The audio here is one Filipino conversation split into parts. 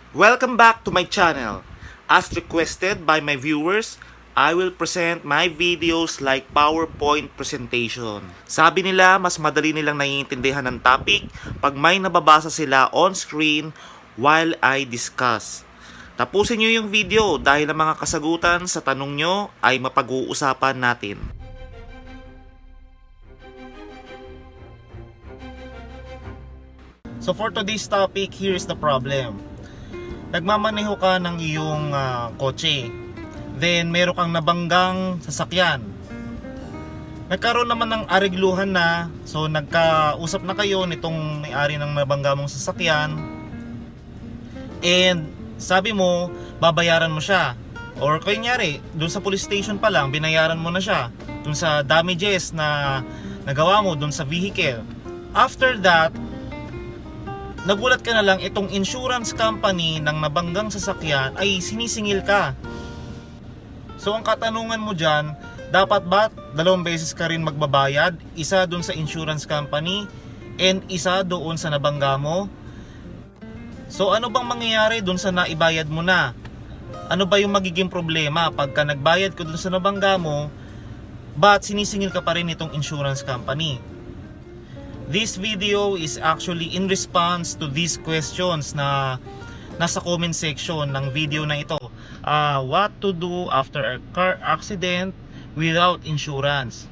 Welcome back to my channel. As requested by my viewers, I will present my videos like PowerPoint presentation. Sabi nila, mas madali nilang naiintindihan ng topic pag may nababasa sila on screen while I discuss. Tapusin nyo yung video dahil ang mga kasagutan sa tanong nyo ay mapag-uusapan natin. So for today's topic, here is the problem. Nagmamaneho ka ng iyong kotse. Then meron kang nabanggang sasakyan. Nagkaroon naman ng arigluhan na. So nagkausap na kayo nitong may-ari ng nabangga mong sasakyan. And sabi mo, babayaran mo siya. Or kunyari, dun sa police station pa lang, binayaran mo na siya. Dun sa damages na nagawa mo dun sa vehicle. After that, nagulat ka na lang itong insurance company ng nabanggang sasakyan ay sinisingil ka. So ang katanungan mo dyan, dapat ba 2 beses ka rin magbabayad? Isa dun sa insurance company and isa doon sa nabangga mo? So ano bang mangyayari dun sa naibayad mo na? Ano ba yung magiging problema pagka nagbayad ka dun sa nabangga mo, but sinisingil ka pa rin itong insurance company? This video is actually in response to these questions na nasa comment section ng video na ito. What to do after a car accident without insurance?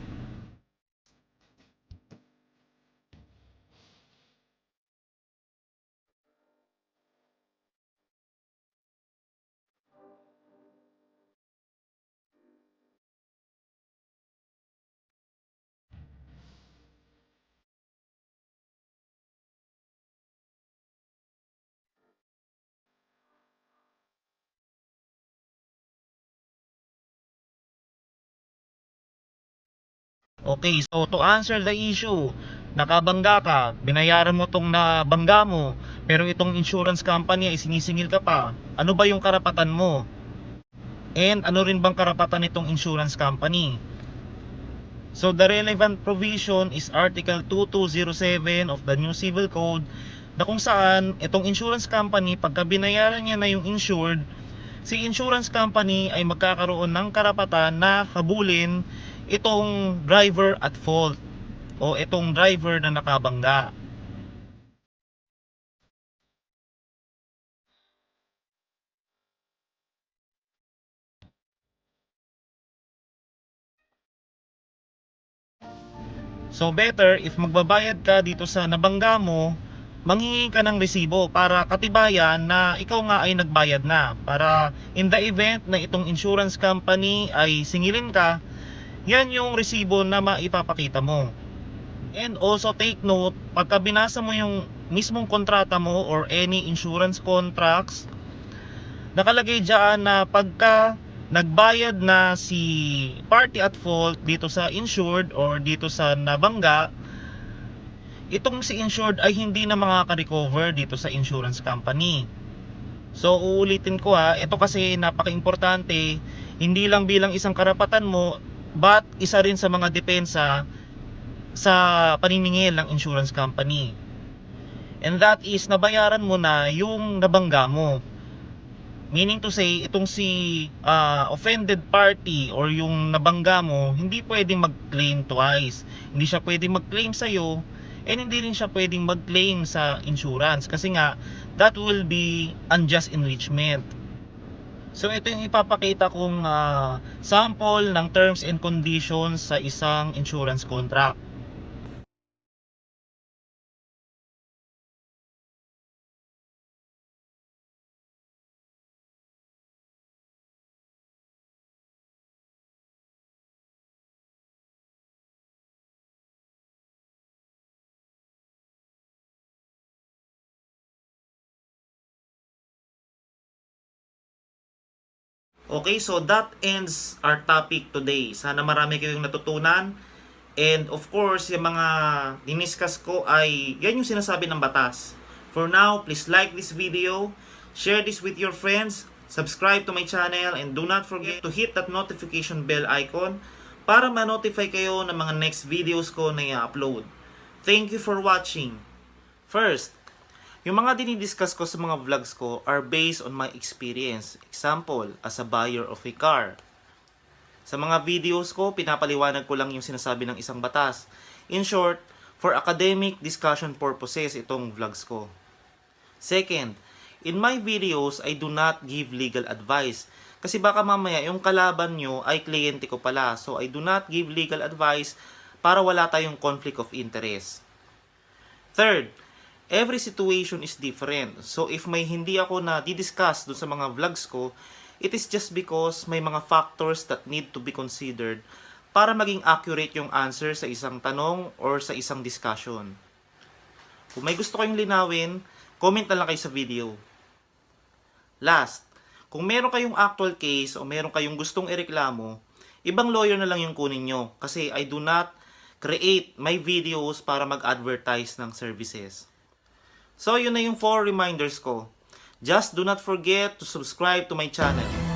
Okay, so to answer the issue, nakabangga ka, binayaran mo tong nabangga mo, pero itong insurance company ay sinisingil ka pa. Ano ba yung karapatan mo? And ano rin bang karapatan nitong insurance company? So the relevant provision is Article 2207 of the New Civil Code, na kung saan itong insurance company, pagka binayaran niya na yung insured, si insurance company ay magkakaroon ng karapatan na habulin itong driver at fault o itong driver na nakabangga. So better if magbabayad ka dito sa nabangga mo, manghingi ka ng resibo para katibayan na ikaw nga ay nagbayad na, para in the event na itong insurance company ay singilin ka, yan yung resibo na maipapakita mo. And also take note, pagka binasa mo yung mismong kontrata mo or any insurance contracts, nakalagay dyan na pagka nagbayad na si party at fault dito sa insured or dito sa nabangga, itong si insured ay hindi na makaka-recover dito sa insurance company. So uulitin ko ito kasi napaka-importante, hindi lang bilang isang karapatan mo, but isa rin sa mga depensa sa paniningil ng insurance company. And that is, nabayaran mo na yung nabangga mo. Meaning to say, itong si offended party or yung nabangga mo, hindi pwedeng mag-claim twice. Hindi siya pwedeng mag-claim sa'yo, and hindi rin siya pwedeng mag-claim sa insurance. Kasi nga, that will be unjust enrichment. So ito yung ipapakita kong sample ng terms and conditions sa isang insurance contract. Okay, so that ends our topic today. Sana marami kayong natutunan. And of course, yung mga diniscuss ko ay yan yung sinasabi ng batas. For now, please like this video, share this with your friends, subscribe to my channel, and do not forget to hit that notification bell icon para ma-notify kayo ng mga next videos ko na i-upload. Thank you for watching. First, Yung mga dinidiscuss ko sa mga vlogs ko are based on my experience. Example, as a buyer of a car. Sa mga videos ko, pinapaliwanag ko lang yung sinasabi ng isang batas. In short, for academic discussion purposes itong vlogs ko. Second, in my videos, I do not give legal advice. Kasi baka mamaya yung kalaban nyo ay kliyente ko pala. So I do not give legal advice para wala tayong conflict of interest. Third, every situation is different. So if may hindi ako na didiscuss dun sa mga vlogs ko, it is just because may mga factors that need to be considered para maging accurate yung answer sa isang tanong or sa isang discussion. Kung may gusto kayong linawin, comment na lang kayo sa video. Last, kung meron kayong actual case o meron kayong gustong ireklamo, ibang lawyer na lang yung kunin nyo kasi I do not create my videos para mag-advertise ng services. So, yun na yung 4 reminders ko. Just do not forget to subscribe to my channel.